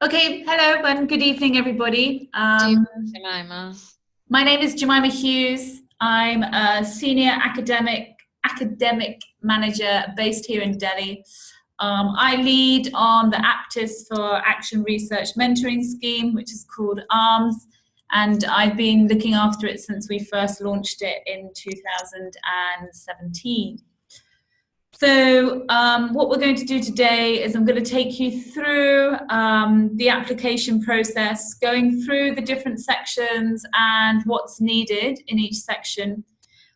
Okay, hello and good evening, everybody. Do Jemima. My name is Jemima Hughes. I'm a senior academic manager based here in Delhi. I lead on the APTIS for Action Research Mentoring Scheme, which is called AARMS, and I've been looking after it since we first launched it in 2017. So what we're going to do today is I'm going to take you through the application process, going through the different sections and what's needed in each section.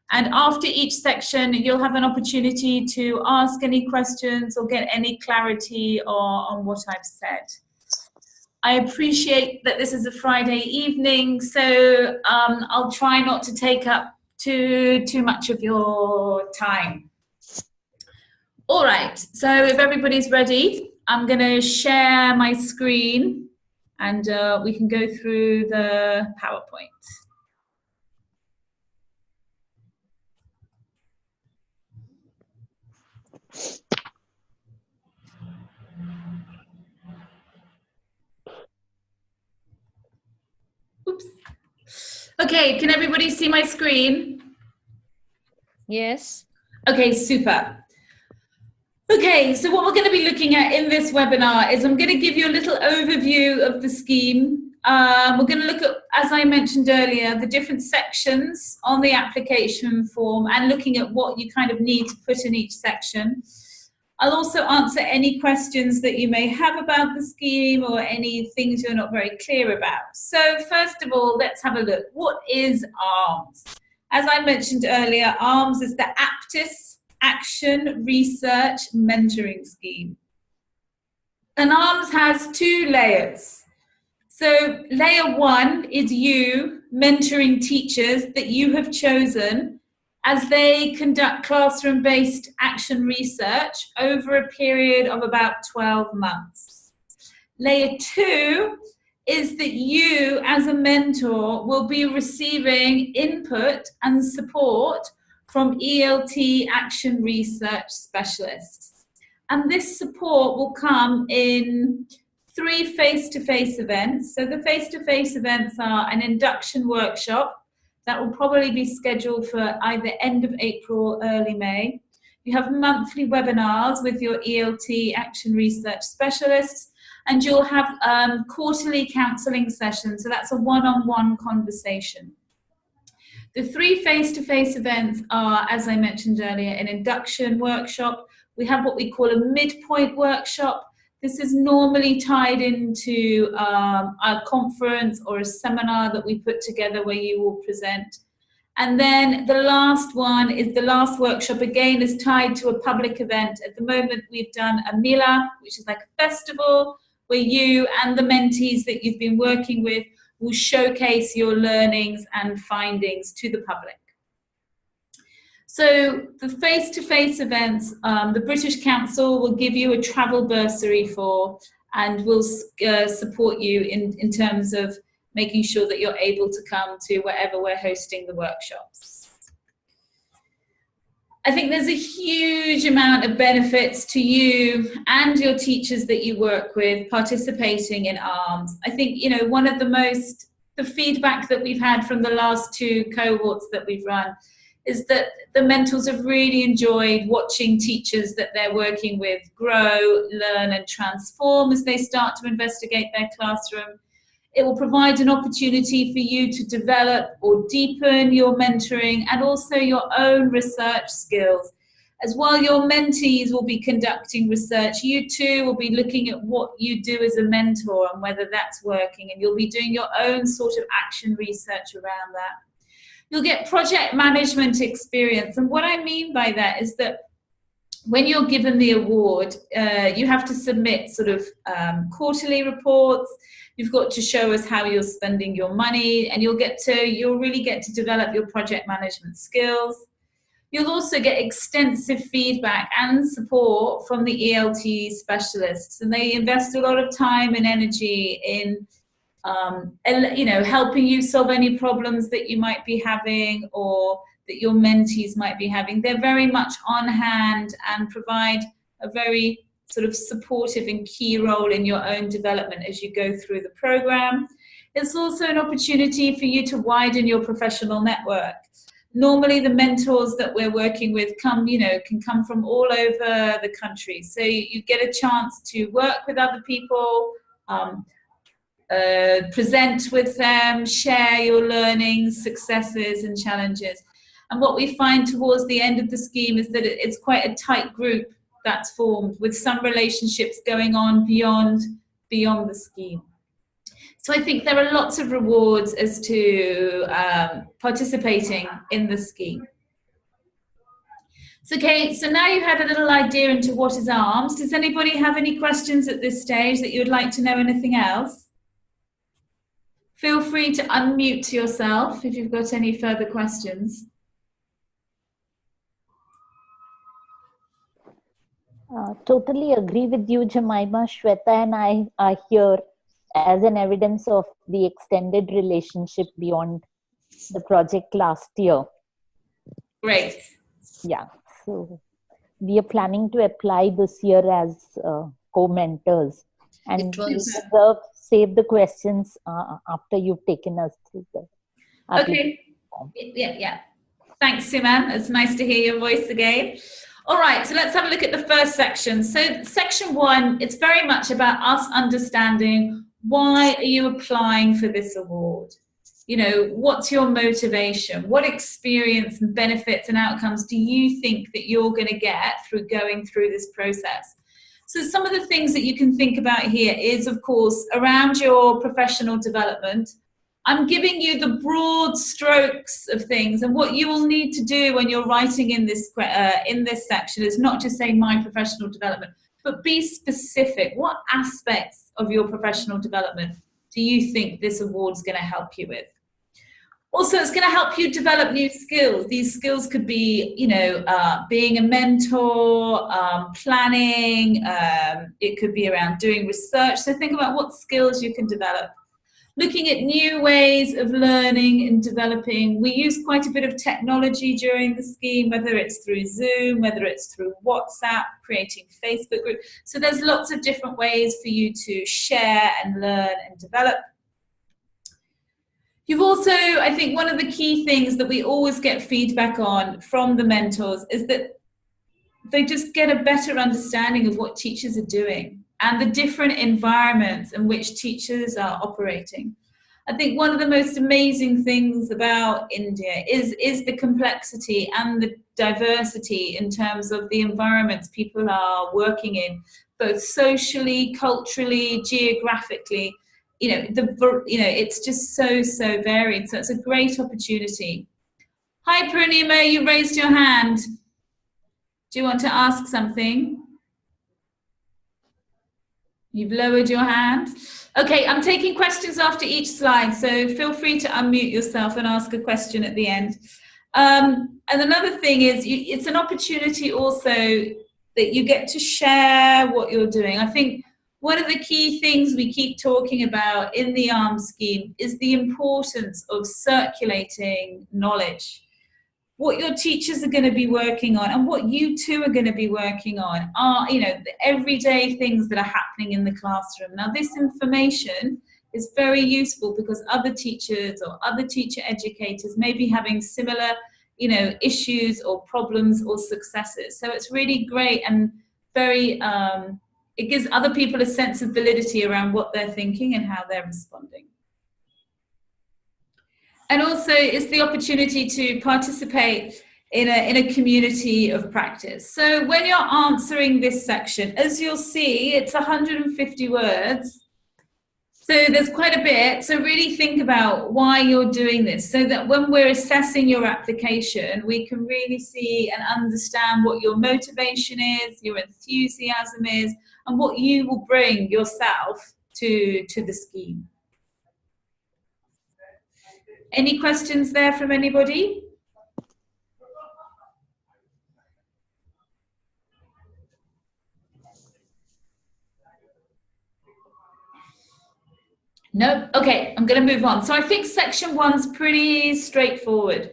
And after each section, you'll have an opportunity to ask any questions or get any clarity on what I've said. I appreciate that this is a Friday evening, so I'll try not to take up too much of your time. All right, so if everybody's ready, I'm going to share my screen and we can go through the PowerPoint. Oops. Okay, can everybody see my screen? Yes. Okay, super. Okay, so what we're going to be looking at in this webinar is I'm going to give you a little overview of the scheme. We're going to look at, as I mentioned earlier, the different sections on the application form and looking at what you kind of need to put in each section. I'll also answer any questions that you may have about the scheme or any things you're not very clear about. So first of all, let's have a look. What is AARMS? As I mentioned earlier, AARMS is the APTIS Action Research Mentoring Scheme. And AARMS has two layers. So layer one is you mentoring teachers that you have chosen as they conduct classroom-based action research over a period of about 12 months. Layer two is that you as a mentor will be receiving input and support from ELT action research specialists. And this support will come in 3 face-to-face events. So the face-to-face events are an induction workshop that will probably be scheduled for either end of April or early May. You have monthly webinars with your ELT action research specialists, and you'll have quarterly counseling sessions. So that's a one-on-one conversation. The 3 face-to-face events are, as I mentioned earlier, an induction workshop. We have what we call a midpoint workshop. This is normally tied into a conference or a seminar that we put together where you will present. And then the last one is the last workshop, again, is tied to a public event. At the moment, we've done a Mila, which is like a festival, where you and the mentees that you've been working with will showcase your learnings and findings to the public. So the face-to-face events, the British Council will give you a travel bursary for and will support you in terms of making sure that you're able to come to wherever we're hosting the workshops. I think there's a huge amount of benefits to you and your teachers that you work with participating in AARMS. I think, you know, one of the feedback that we've had from the last 2 cohorts that we've run is that the mentors have really enjoyed watching teachers that they're working with grow, learn and transform as they start to investigate their classroom. It will provide an opportunity for you to develop or deepen your mentoring and also your own research skills. As while your mentees will be conducting research, you too will be looking at what you do as a mentor and whether that's working, and you'll be doing your own sort of action research around that. You'll get project management experience, and what I mean by that is that when you're given the award, you have to submit sort of quarterly reports. You've got to show us how you're spending your money, and you'll really get to develop your project management skills. You'll also get extensive feedback and support from the ELT specialists, and they invest a lot of time and energy in helping you solve any problems that you might be having or that your mentees might be having. They're very much on hand and provide a very sort of supportive and key role in your own development as you go through the program. It's also an opportunity for you to widen your professional network. Normally the mentors that we're working with can come from all over the country. So you get a chance to work with other people, present with them, share your learnings, successes and challenges. And what we find towards the end of the scheme is that it's quite a tight group that's formed, with some relationships going on beyond the scheme. So I think there are lots of rewards as to participating in the scheme. So, okay, so now you've had a little idea into what is AARMS. Does anybody have any questions at this stage that you would like to know anything else? Feel free to unmute yourself if you've got any further questions. Totally agree with you, Jemima. Shweta and I are here as an evidence of the extended relationship beyond the project last year. Great. Yeah, so we are planning to apply this year as co-mentors, and save the questions after you've taken us through the application. Okay. Yeah. Thanks, Siman. It's nice to hear your voice again. All right, so let's have a look at the first section. So section 1, it's very much about us understanding, why are you applying for this award? You know, what's your motivation? What experience and benefits and outcomes do you think that you're going to get through going through this process? So some of the things that you can think about here is, of course, around your professional development. I'm giving you the broad strokes of things, and what you will need to do when you're writing in this section is not just say my professional development, but be specific. What aspects of your professional development do you think this award is going to help you with? Also, it's going to help you develop new skills. These skills could be, being a mentor, planning. It could be around doing research. So think about what skills you can develop. Looking at new ways of learning and developing. We use quite a bit of technology during the scheme, whether it's through Zoom, whether it's through WhatsApp, creating Facebook groups. So there's lots of different ways for you to share and learn and develop. You've also, I think one of the key things that we always get feedback on from the mentors is that they just get a better understanding of what teachers are doing and the different environments in which teachers are operating. I think one of the most amazing things about India is the complexity and the diversity in terms of the environments people are working in, both socially, culturally, geographically. It's just so varied. So it's a great opportunity. Hi, Purnima, you raised your hand. Do you want to ask something? You've lowered your hand. Okay, I'm taking questions after each slide, so feel free to unmute yourself and ask a question at the end. And another thing is, it's an opportunity also that you get to share what you're doing. I think one of the key things we keep talking about in the AARMS scheme is the importance of circulating knowledge. What your teachers are going to be working on and what you too are going to be working on are, the everyday things that are happening in the classroom. Now, this information is very useful because other teachers or other teacher educators may be having similar, issues or problems or successes. So it's really great and very, it gives other people a sense of validity around what they're thinking and how they're responding. And also, it's the opportunity to participate in a community of practice. So when you're answering this section, as you'll see, it's 150 words. So there's quite a bit. So really think about why you're doing this, so that when we're assessing your application, we can really see and understand what your motivation is, your enthusiasm is, and what you will bring yourself to the scheme. Any questions there from anybody? No? Okay, I'm going to move on. So I think section 1's pretty straightforward.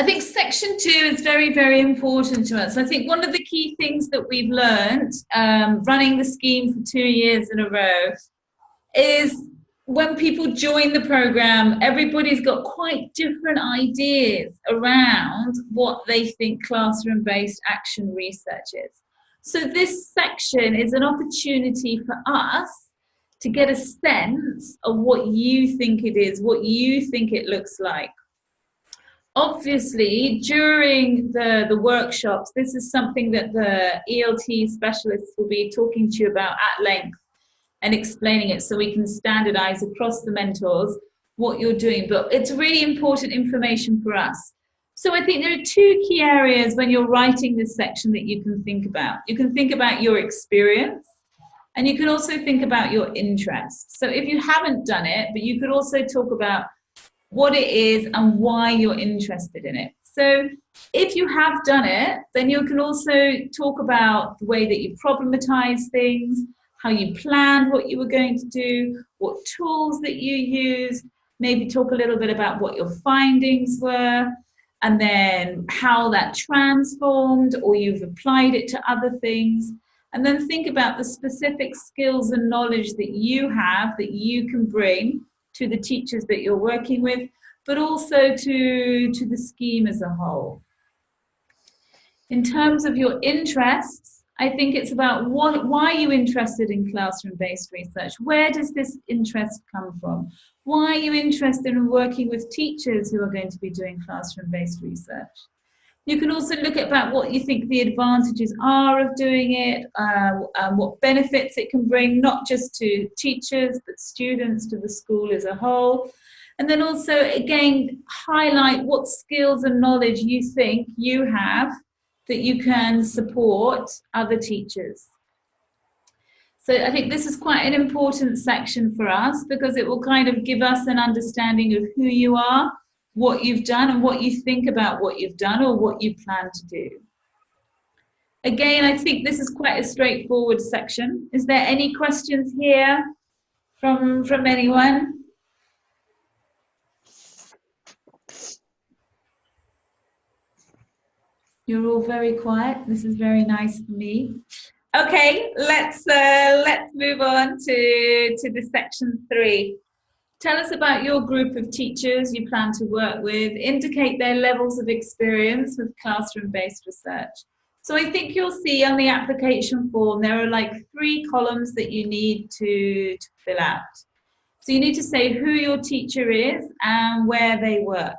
I think section 2 is very, very important to us. I think one of the key things that we've learned running the scheme for 2 years in a row is when people join the program, everybody's got quite different ideas around what they think classroom-based action research is. So this section is an opportunity for us to get a sense of what you think it is, what you think it looks like. Obviously, during the workshops, this is something that the ELT specialists will be talking to you about at length and explaining it so we can standardize across the mentors what you're doing. But it's really important information for us. So I think there are 2 key areas when you're writing this section that you can think about. You can think about your experience, and you can also think about your interests. So if you haven't done it, but you could also talk about what it is and why you're interested in it. So if you have done it, then you can also talk about the way that you problematize things, how you planned what you were going to do, what tools that you use, maybe talk a little bit about what your findings were, and then how that transformed or you've applied it to other things. And then think about the specific skills and knowledge that you have that you can bring to the teachers that you're working with, but also to the scheme as a whole. In terms of your interests, I think it's about why are you interested in classroom-based research? Where does this interest come from? Why are you interested in working with teachers who are going to be doing classroom-based research? You can also look at about what you think the advantages are of doing it, what benefits it can bring, not just to teachers, but students, to the school as a whole. And then also, again, highlight what skills and knowledge you think you have that you can support other teachers. So I think this is quite an important section for us because it will kind of give us an understanding of who you are, what you've done, and what you think about what you've done or what you plan to do. Again, I think this is quite a straightforward section. Is there any questions here from anyone? You're all very quiet. This is very nice for me. Okay, let's move on to the section 3. Tell us about your group of teachers you plan to work with. Indicate their levels of experience with classroom-based research. So I think you'll see on the application form, there are like 3 columns that you need to fill out. So you need to say who your teacher is and where they work.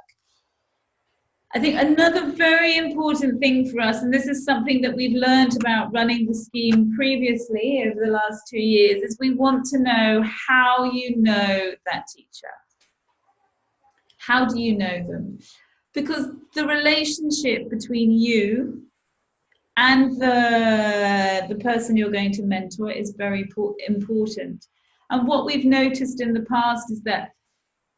I think another very important thing for us, and this is something that we've learned about running the scheme previously over the last 2 years, is we want to know how you know that teacher. How do you know them? Because the relationship between you and the person you're going to mentor is very important. And what we've noticed in the past is that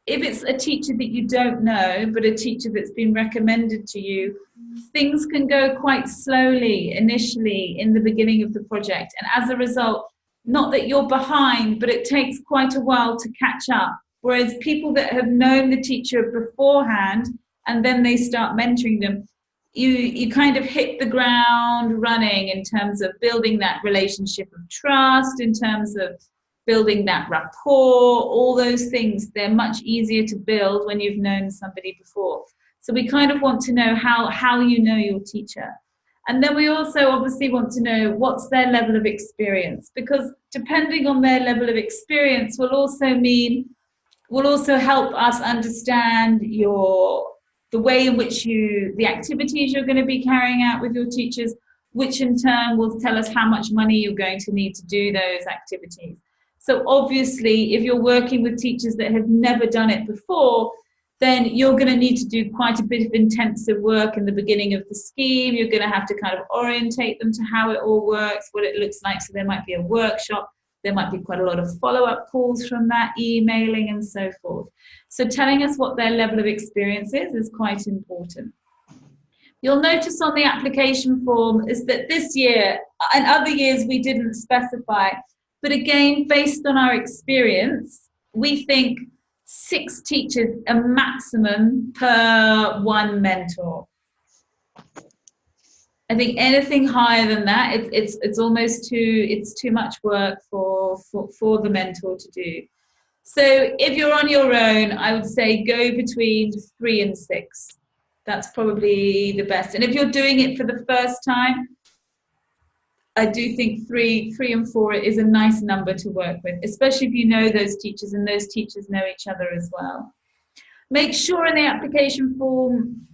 if it's a teacher that you don't know, but a teacher that's been recommended to you, things can go quite slowly initially in the beginning of the project. And as a result, not that you're behind, but it takes quite a while to catch up. Whereas people that have known the teacher beforehand and then they start mentoring them, you kind of hit the ground running in terms of building that relationship of trust, in terms of building that rapport, all those things. They're much easier to build when you've known somebody before. So we kind of want to know how you know your teacher. And then we also obviously want to know what's their level of experience, because depending on their level of experience will also help us understand the way in which the activities you're going to be carrying out with your teachers, which in turn will tell us how much money you're going to need to do those activities. So obviously, if you're working with teachers that have never done it before, then you're going to need to do quite a bit of intensive work in the beginning of the scheme. You're going to have to kind of orientate them to how it all works, what it looks like. So there might be a workshop. There might be quite a lot of follow-up calls from that, emailing and so forth. So telling us what their level of experience is quite important. You'll notice on the application form is that this year and other years we didn't specify. But again, based on our experience, we think 6 teachers a maximum per one mentor. I think anything higher than that, it's almost too much work for the mentor to do. So if you're on your own, I would say go between 3 and 6. That's probably the best. And if you're doing it for the first time, I do think 3 and 4 is a nice number to work with, especially if you know those teachers and those teachers know each other as well. Make sure in the application form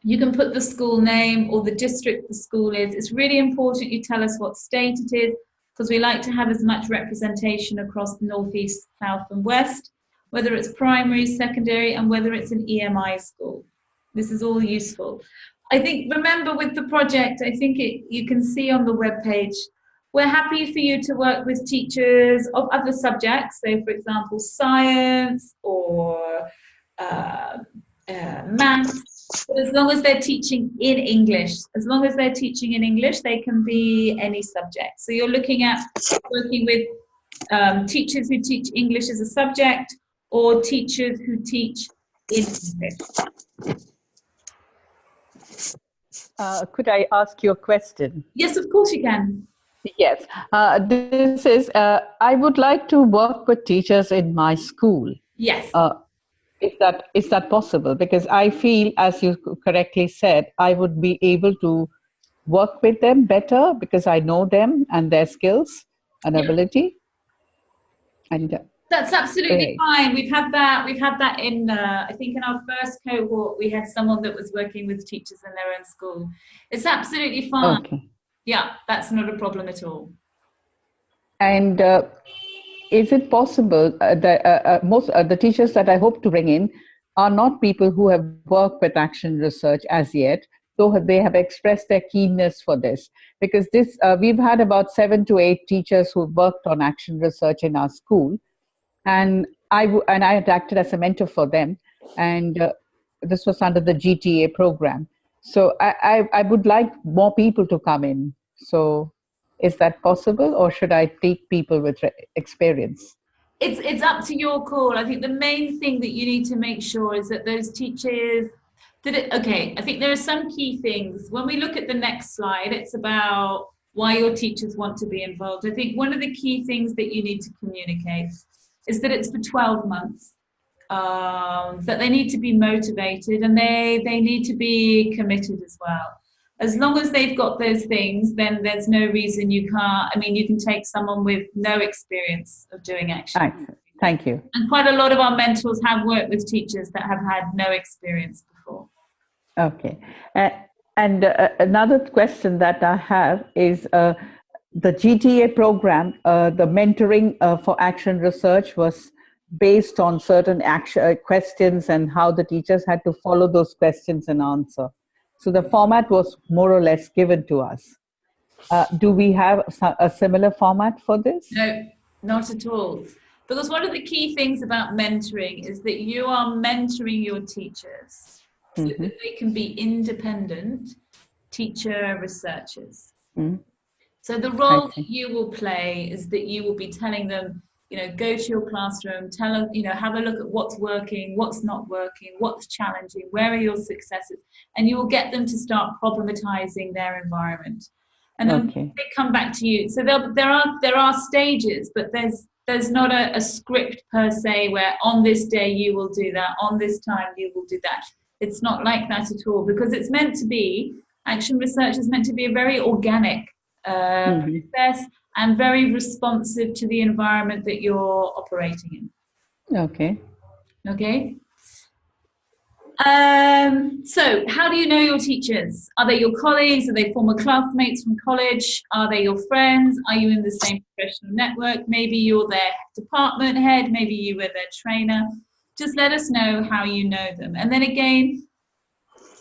you can put the school name or the district the school is. It's really important you tell us what state it is, because we like to have as much representation across the North, East, South and West, whether it's primary, secondary, and whether it's an EMI school. This is all useful. I think, remember with the project, I think you can see on the webpage, we're happy for you to work with teachers of other subjects, so for example, science or maths, but as long as they're teaching in English. As long as they're teaching in English, they can be any subject. So you're looking at working with teachers who teach English as a subject or teachers who teach in English. Could I ask you a question? Yes, of course you can. Yes. This is, I would like to work with teachers in my school. Yes. Is that possible? Because I feel, as you correctly said, I would be able to work with them better because I know them and their skills and ability. And that's absolutely fine. We've had that in I think in our first cohort we had someone that was working with teachers in their own school. It's absolutely fine. Okay. Yeah, that's not a problem at all. And is it possible that most the teachers that I hope to bring in are not people who have worked with action research as yet, though they have expressed their keenness for this? Because this we've had about 7 to 8 teachers who worked on action research in our school, and I had acted as a mentor for them, and this was under the GTA program. So I would like more people to come in. So is that possible, or should I take people with experience? It's up to your call. I think the main thing that you need to make sure is that those teachers okay, I think there are some key things. When we look at the next slide, it's about why your teachers want to be involved. I think one of the key things that you need to communicate is that it's for 12 months, that they need to be motivated and they need to be committed as well. As long as they've got those things, then there's no reason you can't. I mean, you can take someone with no experience of doing action. Right. Thank you. And quite a lot of our mentors have worked with teachers that have had no experience before. Okay. And another question that I have is the GTA program, the mentoring for action research was based on certain questions and how the teachers had to follow those questions and answer. So the format was more or less given to us. Do we have a similar format for this? No, not at all. Because one of the key things about mentoring is that you are mentoring your teachers so that they can be independent teacher researchers. So the role that you will play is that you will be telling them, go to your classroom, tell them, have a look at what's working, what's not working, what's challenging, where are your successes, and you will get them to start problematizing their environment. And then they come back to you. So there are stages, but there's not a script per se where on this day you will do that, on this time you will do that. It's not like that at all, because it's meant to be, action research is meant to be a very organic process and very responsive to the environment that you're operating in. Okay. So how do you know your teachers? Are they your colleagues? Are they former classmates from college? Are they your friends? Are you in the same professional network? Maybe you're their department head. Maybe you were their trainer. Just let us know how you know them. And then again,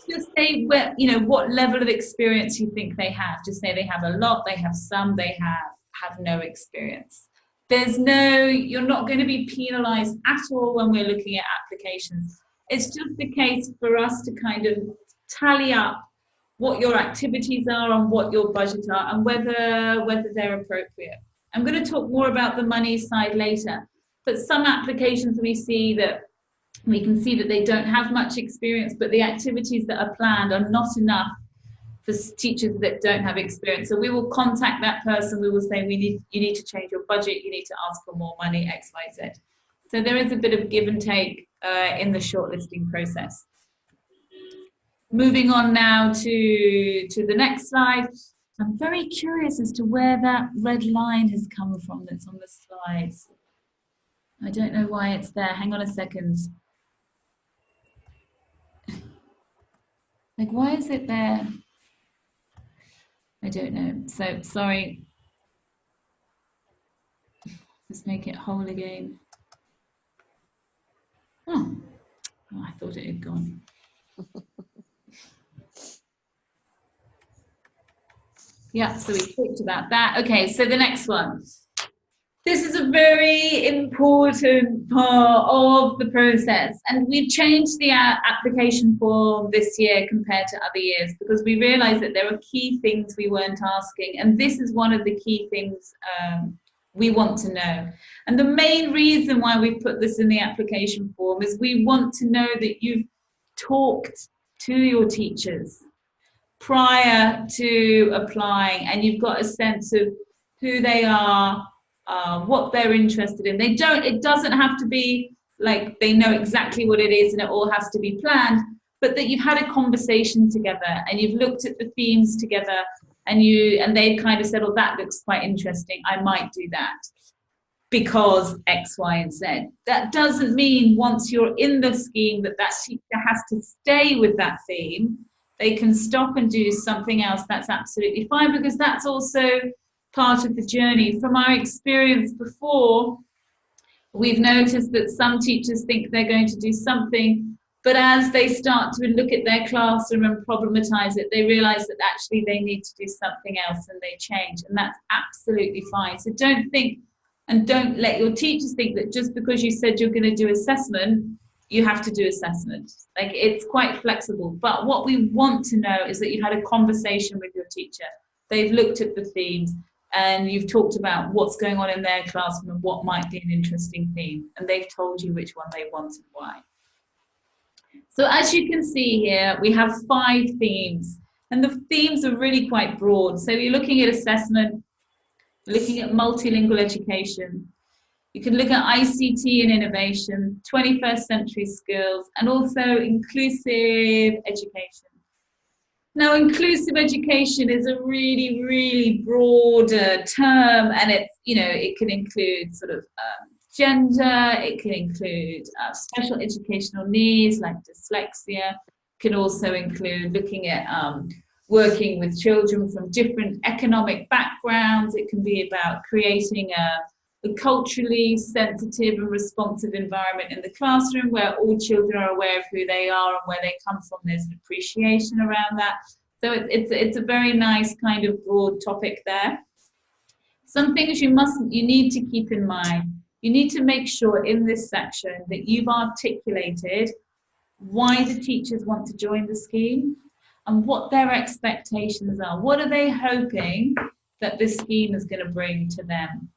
just say what level of experience you think they have. Just say they have a lot, they have some, they have no experience. You're not going to be penalized at all when we're looking at applications. It's just the case for us to kind of tally up what your activities are and what your budgets are and whether they're appropriate. I'm going to talk more about the money side later, but some applications we see that We can see that they don't have much experience, but the activities that are planned are not enough for teachers that don't have experience. So we will contact that person. We will say, you need to change your budget. You need to ask for more money, X, Y, Z. So there is a bit of give and take in the shortlisting process. Moving on now to the next slide. I'm very curious as to where that red line has come from that's on the slides. I don't know why it's there. Hang on a second. Like, why is it there? I don't know. So, sorry. Let's make it whole again. Oh, I thought it had gone. Yeah, so we talked about that. Okay, so the next one. This is a very important part of the process, and we've changed the application form this year compared to other years because we realized that there are key things we weren't asking, and this is one of the key things we want to know. And the main reason why we put this in the application form is we want to know that you've talked to your teachers prior to applying, and you've got a sense of who they are, what they're interested in. It doesn't have to be like they know exactly what it is and it all has to be planned, but that you've had a conversation together and you've looked at the themes together and they've kind of said, oh, that looks quite interesting, I might do that because X, Y, and Z. That doesn't mean once you're in the scheme that teacher has to stay with that theme. They can stop and do something else. That's absolutely fine, because that's also part of the journey. From our experience before, we've noticed that some teachers think they're going to do something, but as they start to look at their classroom and problematize it, they realize that actually they need to do something else and they change, and that's absolutely fine. So don't think, and don't let your teachers think that just because you said you're going to do assessment, you have to do assessment. Like, it's quite flexible. But what we want to know is that you had a conversation with your teacher. They've looked at the themes and you've talked about what's going on in their classroom and what might be an interesting theme. And they've told you which one they want and why. So as you can see here, we have 5 themes. And the themes are really quite broad. So you're looking at assessment, looking at multilingual education. You can look at ICT and innovation, 21st century skills, and also inclusive education. Now, inclusive education is a really, really broad term, and it can include sort of gender, it can include special educational needs like dyslexia, it can also include looking at working with children from different economic backgrounds. It can be about creating a culturally sensitive and responsive environment in the classroom where all children are aware of who they are and where they come from. There's an appreciation around that. So it's a very nice kind of broad topic there. Some things you need to keep in mind. You need to make sure in this section that you've articulated why the teachers want to join the scheme and what their expectations are. What are they hoping that this scheme is going to bring to them?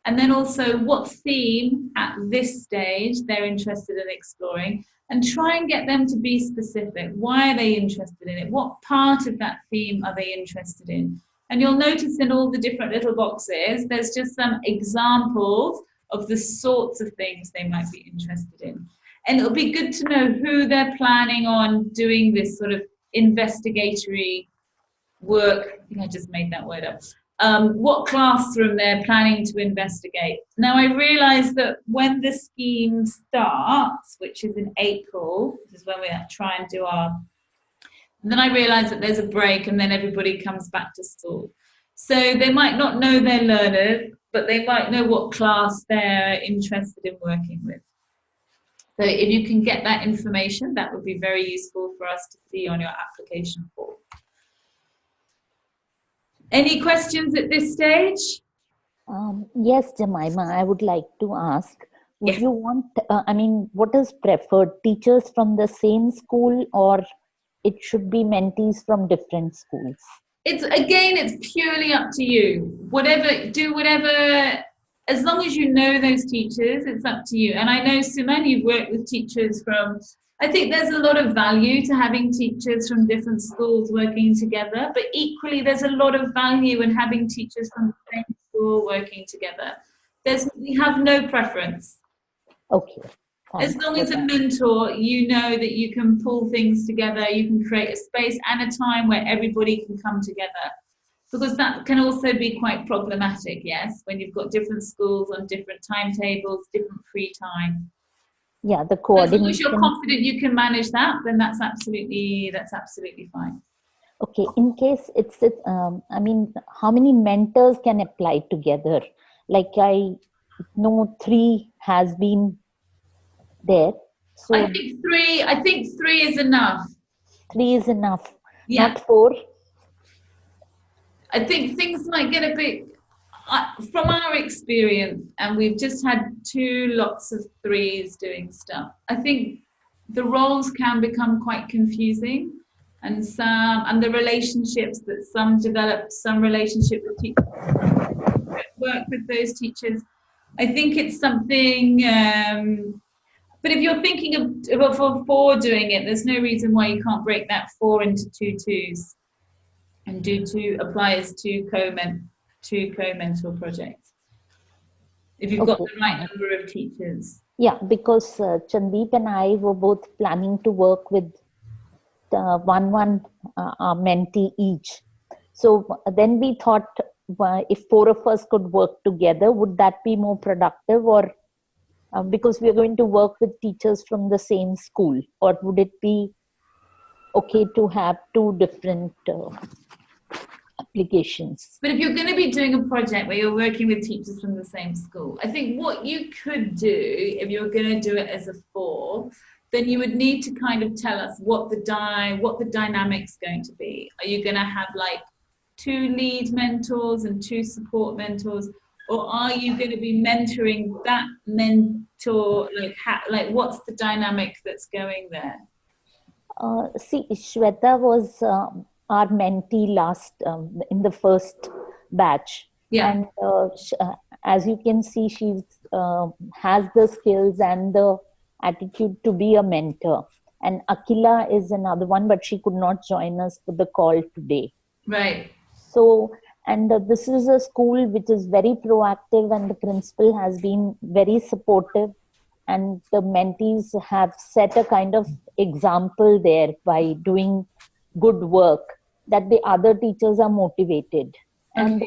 And then also what theme at this stage they're interested in exploring, and try and get them to be specific. Why are they interested in it? What part of that theme are they interested in? And you'll notice in all the different little boxes, there's just some examples of the sorts of things they might be interested in. And it'll be good to know who they're planning on doing this sort of investigatory work. I think I just made that word up. What classroom they're planning to investigate. Now, I realise that when the scheme starts, which is in April, this is when we try and do our... And then I realise that there's a break and then everybody comes back to school. So they might not know their learners, but they might know what class they're interested in working with. So if you can get that information, that would be very useful for us to see on your application form. Any questions at this stage? Yes, Jemima, I would like to ask, would Yes. you want, what is preferred, teachers from the same school, or it should be mentees from different schools? It's purely up to you. Whatever as long as you know those teachers, it's up to you. And I know, Suman, you've worked with teachers from, I think there's a lot of value to having teachers from different schools working together, but equally there's a lot of value in having teachers from the same school working together. We have no preference. Okay. As long as a mentor, you know that you can pull things together, you can create a space and a time where everybody can come together. Because that can also be quite problematic, yes, when you've got different schools on different timetables, different free time. Yeah, the coordination. As long as you're confident you can manage that, then that's absolutely fine. Okay, in case I mean, how many mentors can apply together? Like I know 3 has been there. So I think three is enough. 3 is enough, Yeah. not 4. I think things might get a bit, from our experience, and we've just had 2 lots of 3s doing stuff. I think the roles can become quite confusing, and the relationships that some develop, some relationship with teachers, work with those teachers. I think it's something. But if you're thinking of 4 doing it, there's no reason why you can't break that 4 into 2 2s. And do 2 apply as 2 co-mentor projects. If you've got the right number of teachers. Yeah, because Chandeep and I were both planning to work with one mentee each. So then we thought if 4 of us could work together, would that be more productive, or because we are going to work with teachers from the same school, or would it be okay to have 2 different applications? But if you're going to be doing a project where you're working with teachers from the same school, I think what you could do, if you're going to do it as a 4, then you would need to kind of tell us what the dynamic's going to be. Are you going to have like 2 lead mentors and 2 support mentors, or are you going to be mentoring that mentor? Like what's the dynamic that's going there? See, Shweta was our mentee last in the first batch. Yeah. And as you can see, she has the skills and the attitude to be a mentor. And Akila is another one, but she could not join us for the call today. Right. So, and this is a school which is very proactive, and the principal has been very supportive, and the mentees have set a kind of example there by doing good work, that the other teachers are motivated. Okay. And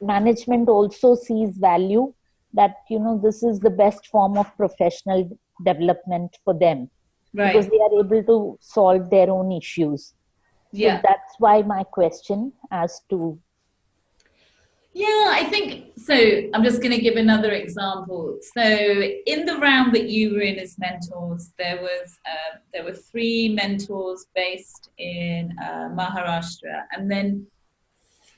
management also sees value, that this is the best form of professional development for them. Right. Because they are able to solve their own issues. Yeah. So that's why my question as to. Yeah, I think so. I'm just going to give another example. So in the round that you were in as mentors, there were 3 mentors based in Maharashtra, and then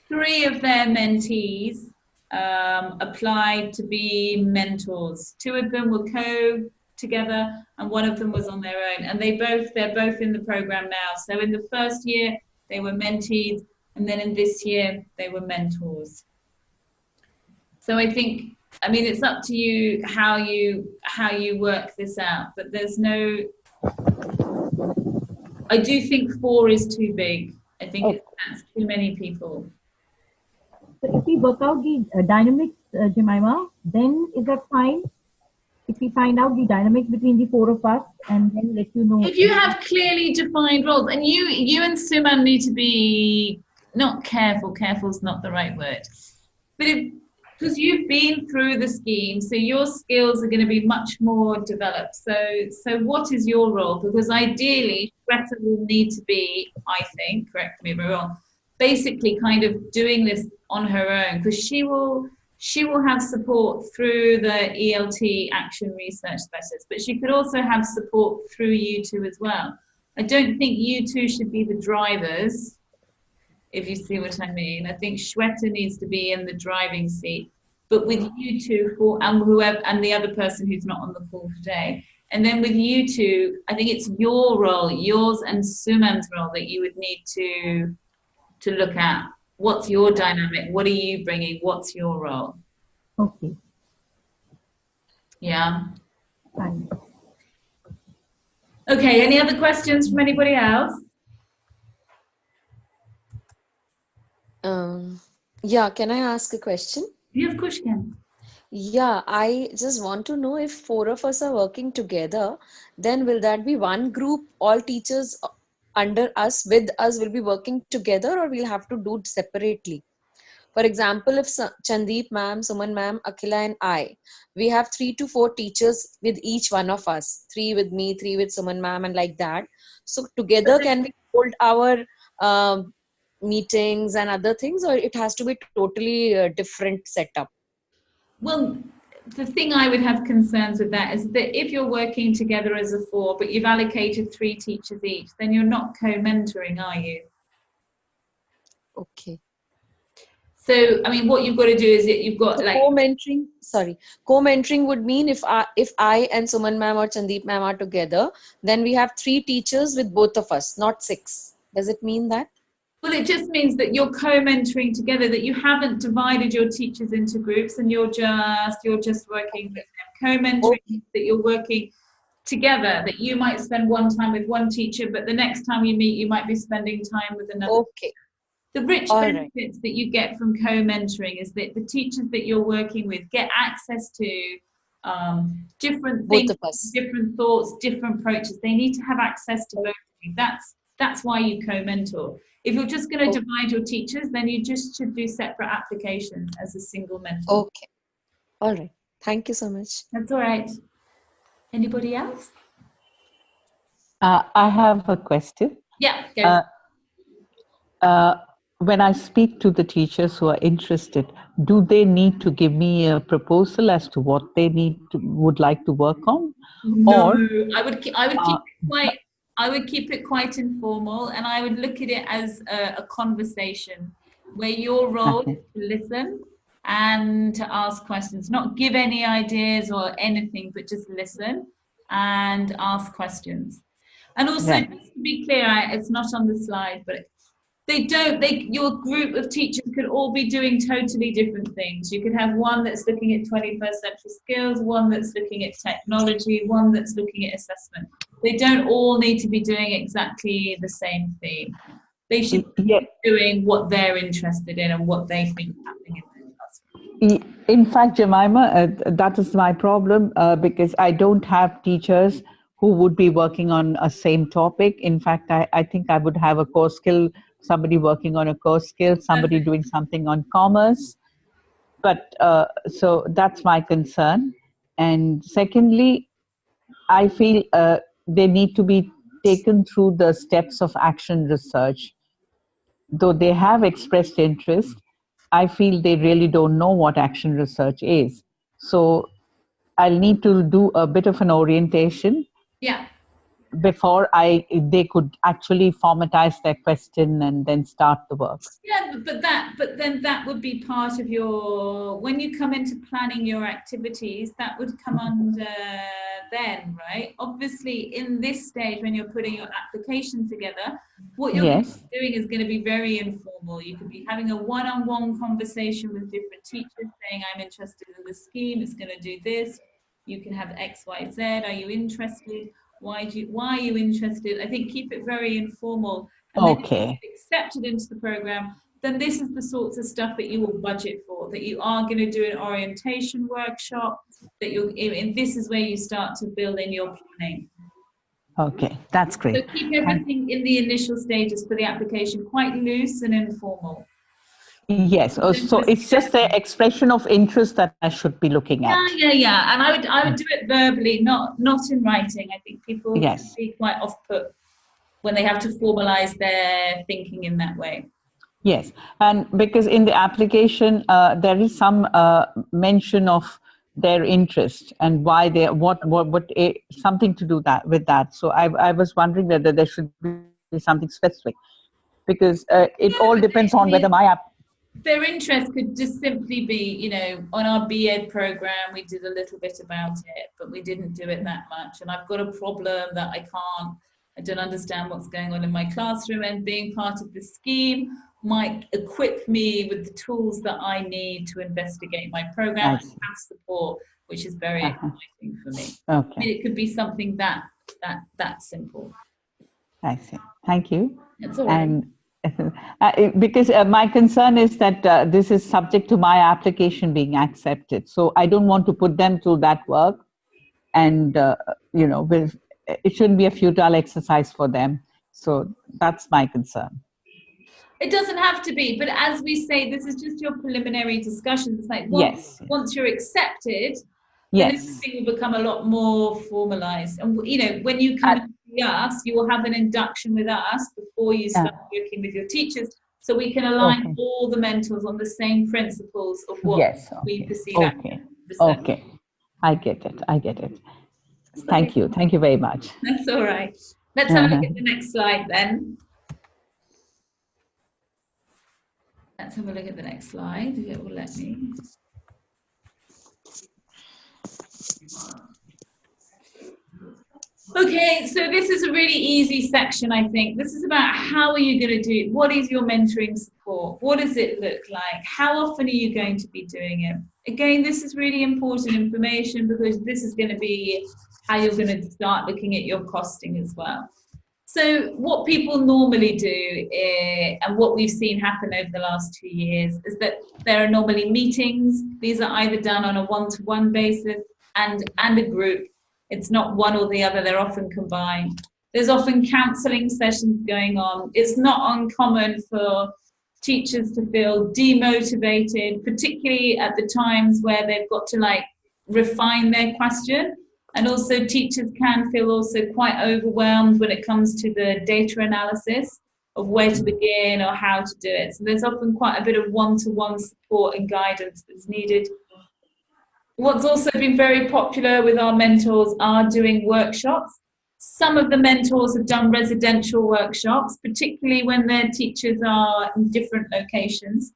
3 of their mentees applied to be mentors. 2 of them were together, and 1 of them was on their own. And they're both in the program now. So in the first year they were mentees, and then in this year they were mentors. So I think, it's up to you how you work this out. But I do think 4 is too big. I think that's too many people. So if we work out the dynamics, Jemima, then is that fine? If we find out the dynamics between the 4 of us and then let you know. If you have clearly defined roles, and you and Suman need to be not careful is not the right word, but because you've been through the scheme, so your skills are going to be much more developed. So what is your role? Because ideally, Shweta will need to be, I think, correct me if I'm wrong, basically kind of doing this on her own, because she will have support through the ELT Action Research Specialist, but she could also have support through you 2 as well. I don't think you 2 should be the drivers, if you see what I mean. I think Shweta needs to be in the driving seat, but with you 2 and the other person who's not on the call today. And then with you 2, I think it's your role, yours and Suman's role, that you would need to look at. What's your dynamic? What are you bringing? What's your role? Okay. Yeah. Fine. Okay, any other questions from anybody else? Yeah, can I ask a question? Yeah, of course you can. Yeah, I just want to know if four of us are working together, then will that be one group, all teachers under us, with us will be working together, or we'll have to do it separately? For example, if Chandeep ma'am, Suman ma'am, Akhila and I, we have 3 to 4 teachers with each one of us, 3 with me, 3 with Suman ma'am, and like that. So together, can we hold our um meetings and other things, or it has to be totally different setup? Well, the thing I would have concerns with that is that if you're working together as a 4, but you've allocated 3 teachers each, then you're not co-mentoring, are you? Okay. So, I mean, what you've got to do is that you've got So like... co-mentoring would mean if I and Suman ma'am or Chandeep ma'am are together, then we have 3 teachers with both of us, not 6. Does it mean that? Well, it just means that you're co-mentoring together, that you haven't divided your teachers into groups and you're just working with them. Co-mentoring means that you're working together, that you might spend one time with one teacher, but the next time you meet, you might be spending time with another. Okay. The rich All benefits that you get from co-mentoring is that the teachers that you're working with get access to different Both things, of us. different thoughts, different approaches. They need to have access to both of you. That's why you co-mentor. If you're just going to divide your teachers, then you just should do separate applications as a single mentor. Okay. All right. Thank you so much. That's all right. Anybody else? I have a question. Yeah, go. When I speak to the teachers who are interested, do they need to give me a proposal as to what they would like to work on? No, or I would keep it quite informal, and I would look at it as a conversation where your role is to listen and to ask questions, not give any ideas or anything, but just listen and ask questions. And also, just to be clear, it's not on the slide, but your group of teachers could all be doing totally different things. You could have one that's looking at 21st century skills, one that's looking at technology, one that's looking at assessment. They don't all need to be doing exactly the same thing. They should be doing what they're interested in and what they think is happening in their classroom. In fact, Jemima, that is my problem because I don't have teachers who would be working on a same topic. In fact, I think I would have a core skill, somebody working on a core skill, somebody doing something on commerce. But so that's my concern. And secondly, I feel they need to be taken through the steps of action research. Though they have expressed interest, I feel they really don't know what action research is. So I'll need to do a bit of an orientation. Yeah. Before they could actually formatize their question and then start the work. Yeah, but then that would be part of your, when you come into planning your activities, that would come under then, right? Obviously, in this stage, when you're putting your application together, what you're doing is going to be very informal. You could be having a one-on-one conversation with different teachers saying, I'm interested in the scheme, it's going to do this. You can have X, Y, Z. Are you interested? Why are you interested? I think keep it very informal. And then if you're accepted into the program, then this is the sorts of stuff that you will budget for, that you are going to do an orientation workshop, that and this is where you start to build in your planning. Okay, that's great. So keep everything in the initial stages for the application quite loose and informal. Yes, so it's just the expression of interest that I should be looking at. Yeah. And I would do it verbally, not in writing. I think people can be quite off-put when they have to formalize their thinking in that way. Yes, and because in the application there is some mention of their interest and why they something to do with that. So I was wondering whether there should be something specific, because it all depends on whether their interest could just simply be, on our B.Ed program, we did a little bit about it, but we didn't do it that much. And I've got a problem that I don't understand what's going on in my classroom, and being part of the scheme, might equip me with the tools that I need to investigate my program and have support, which is very exciting for me. Okay. I mean, it could be something that simple. I see. Thank you. That's all right. And because my concern is that this is subject to my application being accepted. So I don't want to put them through that work. And, you know, it shouldn't be a futile exercise for them. So that's my concern. It doesn't have to be, but as we say, this is just your preliminary discussion. It's like once you're accepted, then everything will become a lot more formalized. And, you know, when you come to see us, you will have an induction with us before you start working with your teachers. So we can align all the mentors on the same principles of what we perceive. Okay. I get it. Thank you. Thank you very much. That's all right. Let's have a look at the next slide then. Let's have a look at the next slide, if it will let me. Okay, so this is a really easy section, I think. This is about how are you going to do it? What is your mentoring support? What does it look like? How often are you going to be doing it? Again, this is really important information because this is going to be how you're going to start looking at your costing as well. So what people normally do, and what we've seen happen over the last 2 years, is that there are normally meetings. These are either done on a one-to-one basis and a group. It's not one or the other, they're often combined. There's often counselling sessions going on. It's not uncommon for teachers to feel demotivated, particularly at the times where they've got to like refine their question. And also teachers can feel also quite overwhelmed when it comes to the data analysis of where to begin or how to do it. So there's often quite a bit of one-to-one support and guidance that's needed. What's also been very popular with our mentors are doing workshops. Some of the mentors have done residential workshops, particularly when their teachers are in different locations.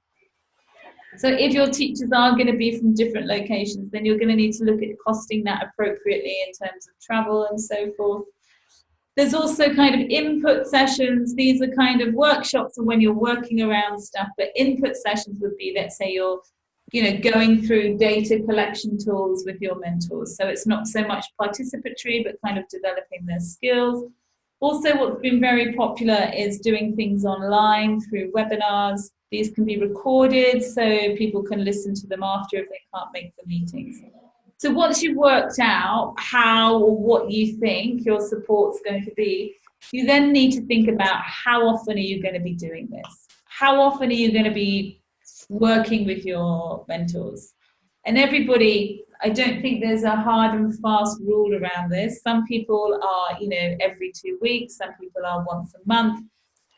So if your teachers are going to be from different locations, then you're going to need to look at costing that appropriately in terms of travel and so forth. There's also kind of input sessions. These are kind of workshops when you're working around stuff, but input sessions would be, let's say you're going through data collection tools with your mentors. So it's not so much participatory, but kind of developing their skills. Also, what's been very popular is doing things online through webinars. These can be recorded so people can listen to them after if they can't make the meetings. So once you've worked out how or what you think your support's going to be, you then need to think about how often are you going to be doing this? How often are you going to be working with your mentors? And everybody, I don't think there's a hard and fast rule around this. Some people are, every 2 weeks. Some people are once a month.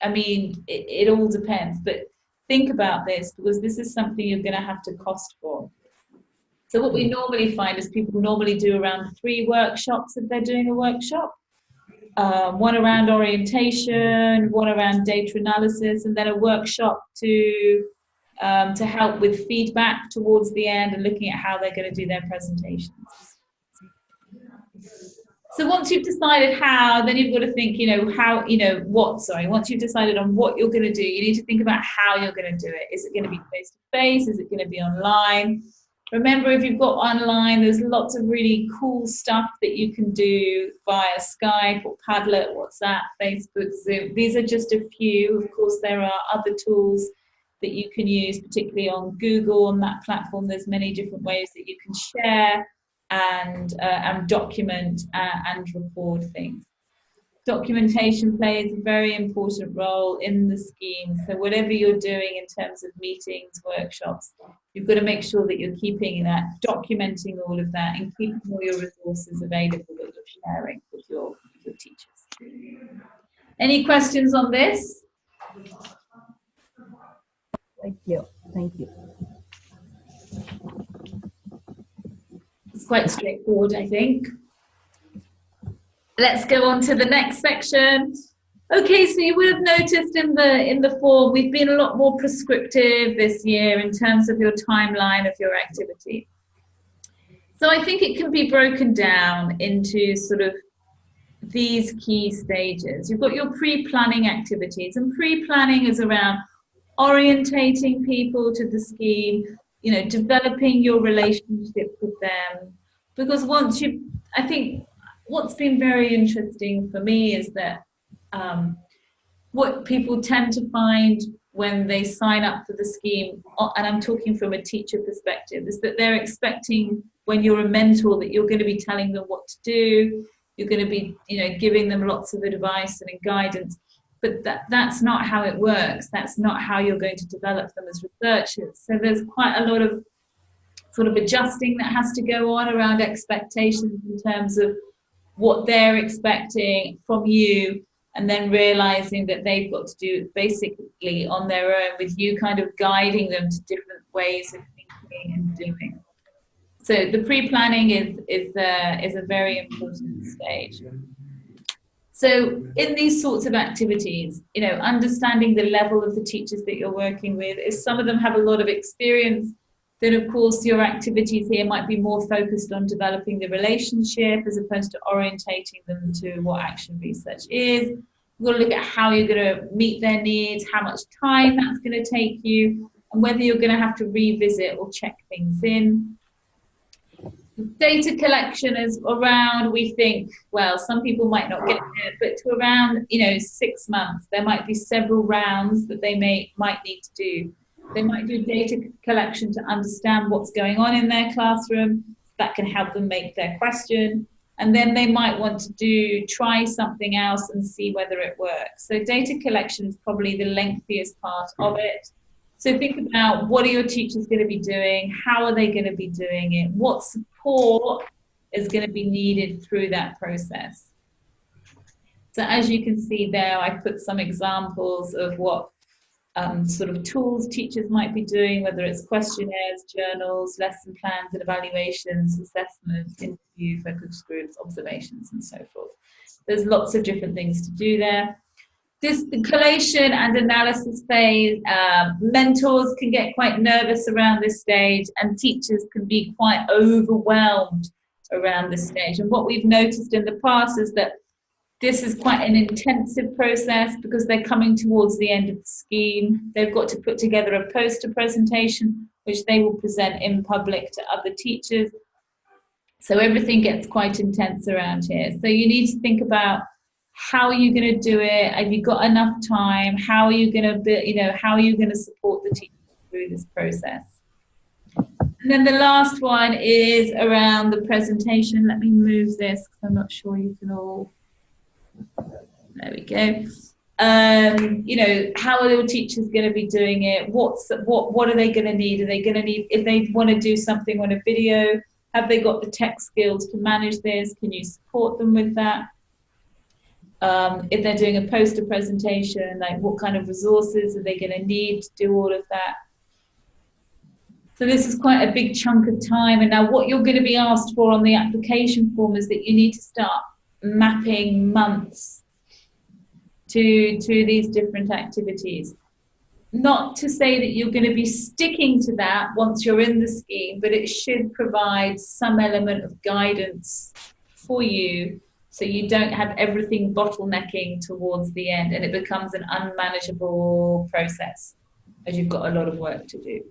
I mean, it all depends. But think about this because this is something you're going to have to cost for. So what we normally find is people normally do around 3 workshops if they're doing a workshop. One around orientation, one around data analysis, and then a workshop to help with feedback towards the end and looking at how they're going to do their presentations. So once you've decided how, then you've got to think, once you've decided on what you're going to do, you need to think about how you're going to do it. Is it going to be face-to-face? Is it going to be online? Remember, if you've got online, there's lots of really cool stuff that you can do via Skype or Padlet, WhatsApp, Facebook, Zoom. These are just a few. Of course, there are other tools that you can use, particularly on Google. On that platform, there's many different ways that you can share and document and record things. Documentation plays a very important role in the scheme. So whatever you're doing in terms of meetings, workshops, you've got to make sure that you're keeping that, documenting all of that and keeping all your resources available that you're sharing with your teachers. Any questions on this? Thank you. Thank you. It's quite straightforward, I think. Let's go on to the next section. Okay, so you would have noticed in the form, we've been a lot more prescriptive this year in terms of your timeline of your activity. So I think it can be broken down into sort of these key stages. You've got your pre-planning activities, and pre-planning is around orientating people to the scheme, you know, developing your relationship with them. Because I think what's been very interesting for me is that what people tend to find when they sign up for the scheme, and I'm talking from a teacher perspective, is that they're expecting when you're a mentor that you're going to be telling them what to do, you're going to be, you know, giving them lots of advice and guidance, but that's not how it works. That's not how you're going to develop them as researchers. So there's quite a lot of sort of adjusting that has to go on around expectations in terms of what they're expecting from you, and then realizing that they've got to do it basically on their own, with you kind of guiding them to different ways of thinking and doing. So the pre-planning is a very important stage. So in these sorts of activities, you know, understanding the level of the teachers that you're working with, if some of them have a lot of experience, then of course your activities here might be more focused on developing the relationship as opposed to orientating them to what action research is. We've got to look at how you're going to meet their needs, how much time that's going to take you, and whether you're going to have to revisit or check things in. Data collection is around, we think, well, some people might not get it, but to around, you know, 6 months. There might be several rounds that they might need to do. They might do data collection to understand what's going on in their classroom. That can help them make their question. And then they might want to try something else and see whether it works. So data collection is probably the lengthiest part of it. So think about, what are your teachers going to be doing? How are they going to be doing it? What support is going to be needed through that process? So as you can see there, I put some examples of what sort of tools teachers might be doing, whether it's questionnaires, journals, lesson plans and evaluations, assessments, interview, focus groups, observations, and so forth. There's lots of different things to do there. The collation and analysis phase, mentors can get quite nervous around this stage, and teachers can be quite overwhelmed around this stage. And what we've noticed in the past is that this is quite an intensive process because they're coming towards the end of the scheme. They've got to put together a poster presentation, which they will present in public to other teachers. So everything gets quite intense around here. So you need to think about, how are you going to do it? Have you got enough time? How are you going to, how are you going to support the teachers through this process? And then the last one is around the presentation. Let me move this because I'm not sure you can all. There we go. How are your teachers going to be doing it? What are they going to need? Are they going to need, if they want to do something on a video, have they got the tech skills to manage this? Can you support them with that? If they're doing a poster presentation, like what kind of resources are they going to need to do all of that? So this is quite a big chunk of time. And now what you're going to be asked for on the application form is that you need to start mapping months to these different activities. Not to say that you're going to be sticking to that once you're in the scheme, but it should provide some element of guidance for you, so you don't have everything bottlenecking towards the end and it becomes an unmanageable process as you've got a lot of work to do.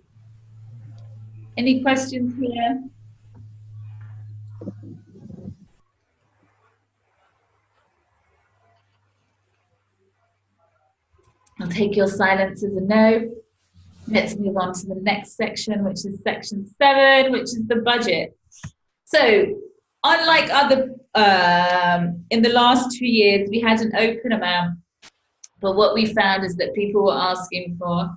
Any questions here? I'll take your silence as a no. Let's move on to the next section, which is section 7, which is the budget. So unlike other, in the last 2 years, we had an open amount, but what we found is that people were asking for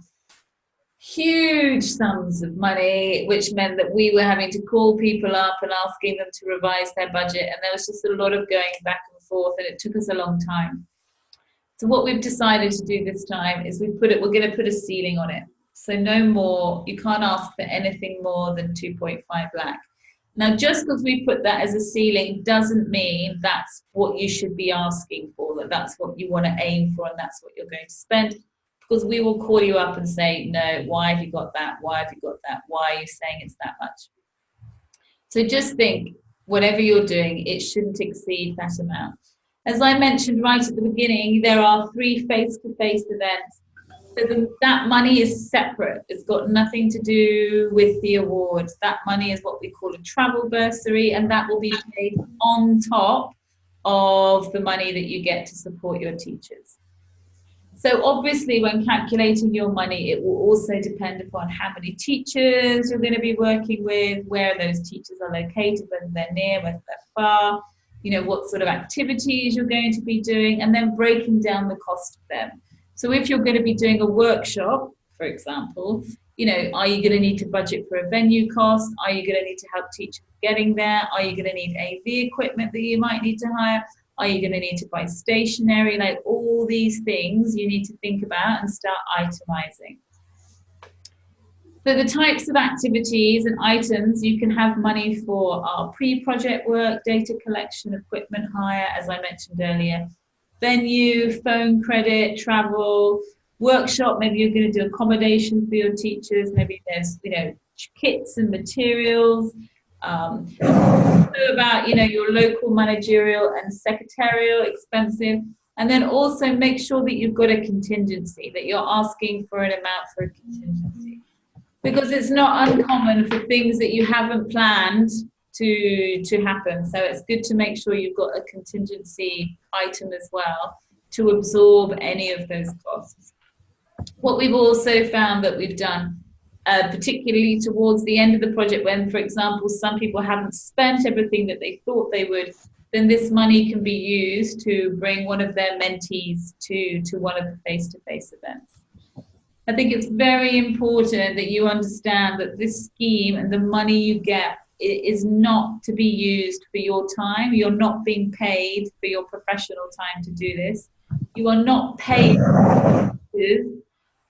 huge sums of money, which meant that we were having to call people up and asking them to revise their budget, and there was just a lot of going back and forth, and it took us a long time. So what we've decided to do this time is we're going to put a ceiling on it. So no more, you can't ask for anything more than 2.5 lakh. Now, just because we put that as a ceiling doesn't mean that's what you should be asking for, that that's what you want to aim for and that's what you're going to spend, because we will call you up and say, no, why have you got that? Why have you got that? Why are you saying it's that much? So just think, whatever you're doing, it shouldn't exceed that amount. As I mentioned right at the beginning, there are 3 face-to-face events So that money is separate. It's got nothing to do with the award. That money is what we call a travel bursary, and that will be paid on top of the money that you get to support your teachers. So obviously, when calculating your money, it will also depend upon how many teachers you're going to be working with, where those teachers are located, whether they're near, whether they're far, you know, what sort of activities you're going to be doing, and then breaking down the cost of them. So if you're going to be doing a workshop, for example, you know, are you going to need to budget for a venue cost? Are you going to need to help teachers getting there? Are you going to need AV equipment that you might need to hire? Are you going to need to buy stationery? Like all these things you need to think about and start itemizing. So the types of activities and items you can have money for are pre-project work, data collection, equipment hire, as I mentioned earlier, venue, phone credit, travel, workshop, maybe you're going to do accommodation for your teachers, maybe there's, you know, kits and materials, about, you know, your local managerial and secretarial expenses, and then also make sure that you've got a contingency, that you're asking for an amount for a contingency, because it's not uncommon for things that you haven't planned to happen. So it's good to make sure you've got a contingency item as well to absorb any of those costs. What we've also found that we've done, particularly towards the end of the project, when, for example, some people haven't spent everything that they thought they would, then this money can be used to bring one of their mentees to one of the face-to-face events. I think it's very important that you understand that this scheme and the money you get is not to be used for your time. You're not being paid for your professional time to do this. You are not paid to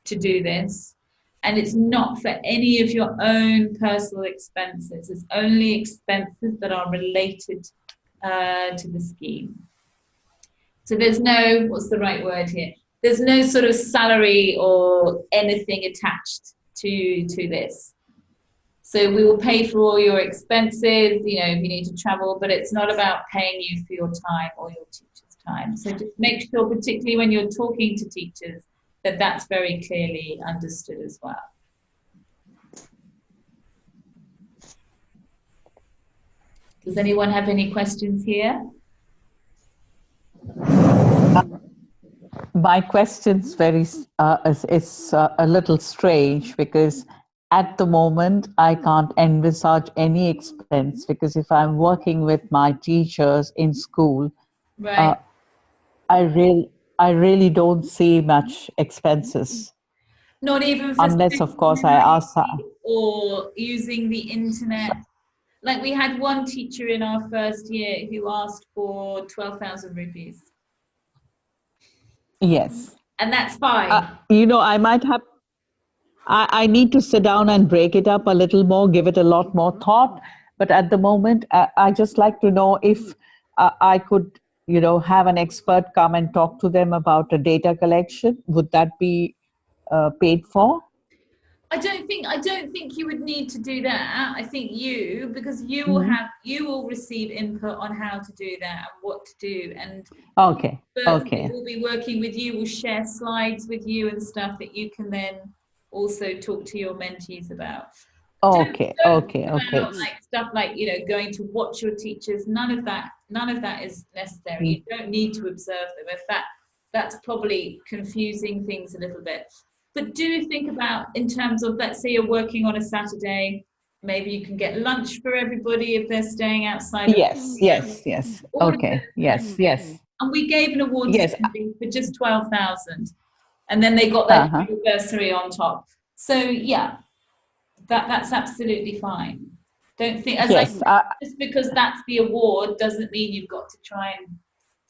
do this. And it's not for any of your own personal expenses. It's only expenses that are related to the scheme. So there's no, what's the right word here? There's no sort of salary or anything attached to this. So we will pay for all your expenses, you know, if you need to travel, but it's not about paying you for your time or your teacher's time. So just make sure, particularly when you're talking to teachers, that that's very clearly understood as well. Does anyone have any questions here? My question's is a little strange, because at the moment I can't envisage any expense, because if I'm working with my teachers in school, Right. I really don't see much expenses. Not even for unless, of course, I ask or using the internet. Like we had one teacher in our first year who asked for 12,000 rupees. Yes. And that's fine. You know, I might have, I need to sit down and break it up a little more, give it a lot more thought. But at the moment, I just like to know if I could, you know, have an expert come and talk to them about a data collection. Would that be paid for? I don't think you would need to do that. I think because you will receive input on how to do that and what to do. And okay. We'll be working with you. We'll share slides with you and stuff that you can then also talk to your mentees about. Okay. Like stuff like, you know, going to watch your teachers. None of that is necessary. You don't need to observe them. In fact, that's probably confusing things a little bit. But do think about, in terms of, let's say you're working on a Saturday, maybe you can get lunch for everybody if they're staying outside. Yes. Okay. Yes. And we gave an award for just 12,000, and then they got their anniversary on top. So yeah, that's absolutely fine. Don't think just because that's the award doesn't mean you've got to try and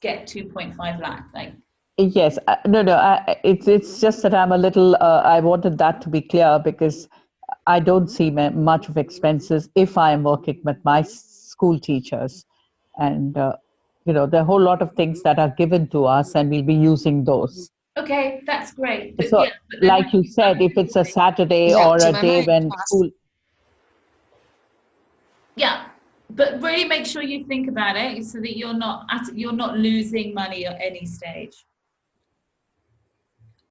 get 2.5 lakh. Like. Yes, it's just that I'm a little, I wanted that to be clear, because I don't see much of expenses if I'm working with my school teachers. And, you know, there are a whole lot of things that are given to us, and we'll be using those. Okay, that's great. But so, like you said, if it's a Saturday or a day when school... Yeah, but really make sure you think about it so that you're not losing money at any stage.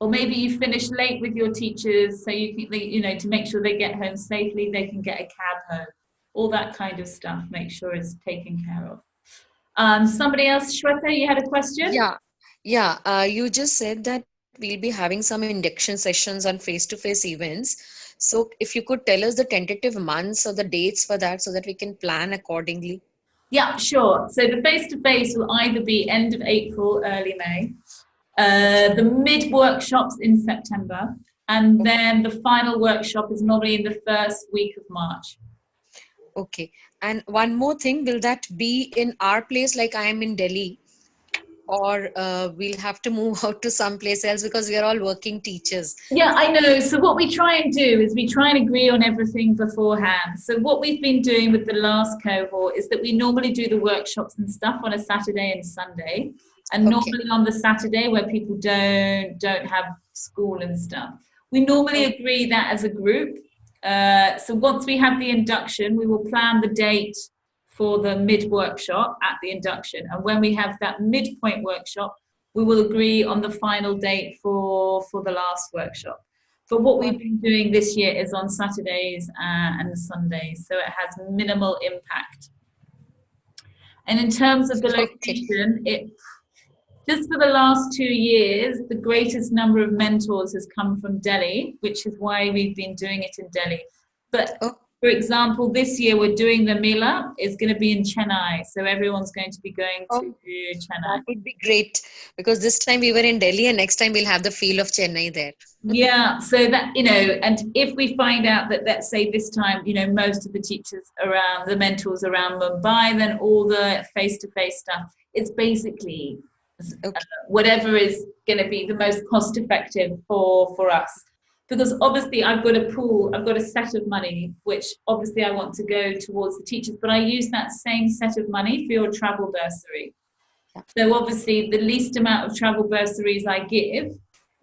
or maybe you finish late with your teachers, so you can, you know, to make sure they get home safely, they can get a cab home. All that kind of stuff, make sure it's taken care of. Somebody else, Shweta, you had a question? Yeah. You just said that we'll be having some induction sessions on face-to-face events. So if you could tell us the tentative months or the dates for that so that we can plan accordingly. Yeah, sure. So the face-to-face will either be end of April, early May, the mid-workshops in September, and then the final workshop is normally in the first week of March. Okay. And one more thing, will that be in our place like I am in Delhi? Or we'll have to move out to someplace else because we are all working teachers? Yeah, I know. So what we try and do is we try and agree on everything beforehand. So what we've been doing with the last cohort is that we normally do the workshops and stuff on a Saturday and Sunday. And normally on the Saturday where people don't have school and stuff, we normally agree that as a group. So once we have the induction, we will plan the date for the mid-workshop at the induction. And when we have that midpoint workshop, we will agree on the final date for the last workshop. But what we've been doing this year is on Saturdays and Sundays, so it has minimal impact. And in terms of the location, just for the last 2 years, the greatest number of mentors has come from Delhi, which is why we've been doing it in Delhi. But for example, this year we're doing the Mela, it's going to be in Chennai. So everyone's going to be going to Chennai. That would be great, because this time we were in Delhi and next time we'll have the feel of Chennai there. Yeah, so that, you know, and if we find out that, let's say this time, you know, most of the teachers around, the mentors around Mumbai, then all the face-to-face stuff, it's basically whatever is going to be the most cost-effective for us. Because obviously I've got a pool, I've got a set of money, which obviously I want to go towards the teachers, but I use that same set of money for your travel bursary. So obviously the least amount of travel bursaries I give,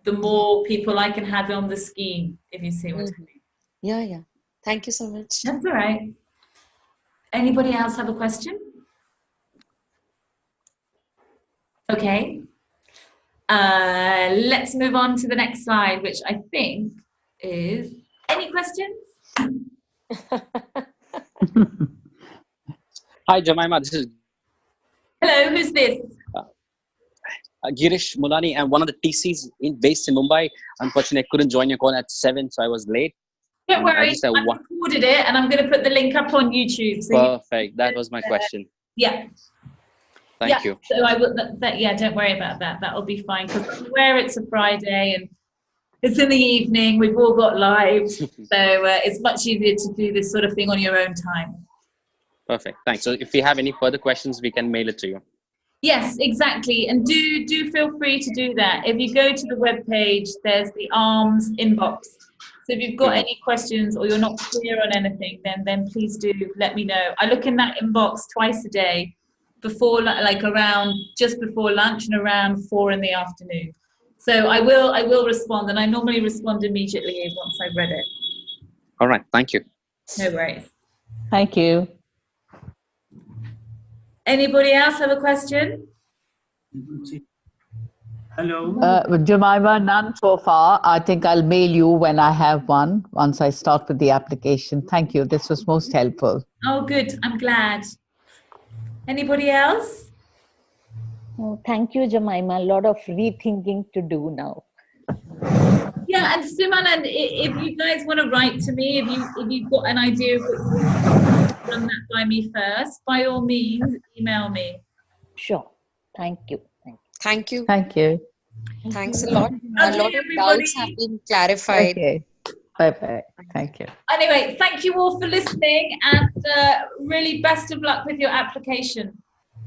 the more people I can have on the scheme, if you see what I mean. Yeah. Thank you so much. That's all right. Anybody else have a question? Okay. Let's move on to the next slide, which I think is, any questions? Hi, Jemima. This is Hello, who's this? Girish Mulani. I'm one of the TCs based in Mumbai. Unfortunately, I couldn't join your call at 7, so I was late. Don't worry, I recorded it and I'm going to put the link up on YouTube. So perfect. That was my question. Yeah. Thank you. So I will. Yeah, don't worry about that. That'll be fine, because I'm aware it's a Friday and it's in the evening. We've all got lives, so it's much easier to do this sort of thing on your own time. Perfect. Thanks. So if you have any further questions, we can mail it to you. Yes, exactly. And do feel free to do that. If you go to the webpage, there's the AARMS inbox. So if you've got any questions or you're not clear on anything, then please do let me know. I look in that inbox twice a day, before, like around just before lunch and around 4 in the afternoon. So I will respond, and I normally respond immediately once I've read it. All right. Thank you. No worries. Thank you. Anybody else have a question? Hello. Jemima, none so far. I think I'll mail you when I have one, once I start with the application. Thank you. This was most helpful. Oh, good. I'm glad. Anybody else? Oh, thank you, Jemima. A lot of rethinking to do now. Yeah, and Suman, and if you guys want to write to me, if you've got an idea of what you want, run that by me first, by all means, email me. Sure. Thank you. Thank you. Thank you. Thanks a lot. Okay, A lot of everybody. doubts have been clarified. Okay. Bye-bye. Thank you. Anyway, thank you all for listening, and really best of luck with your application.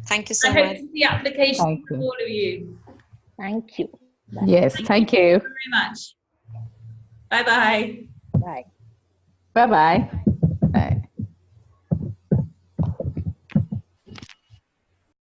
Thank you so I much. hope to see applications Thank from you. all of you. Thank you. Bye. Yes, thank you. Very much. Bye-bye. Bye. Bye-bye. Bye.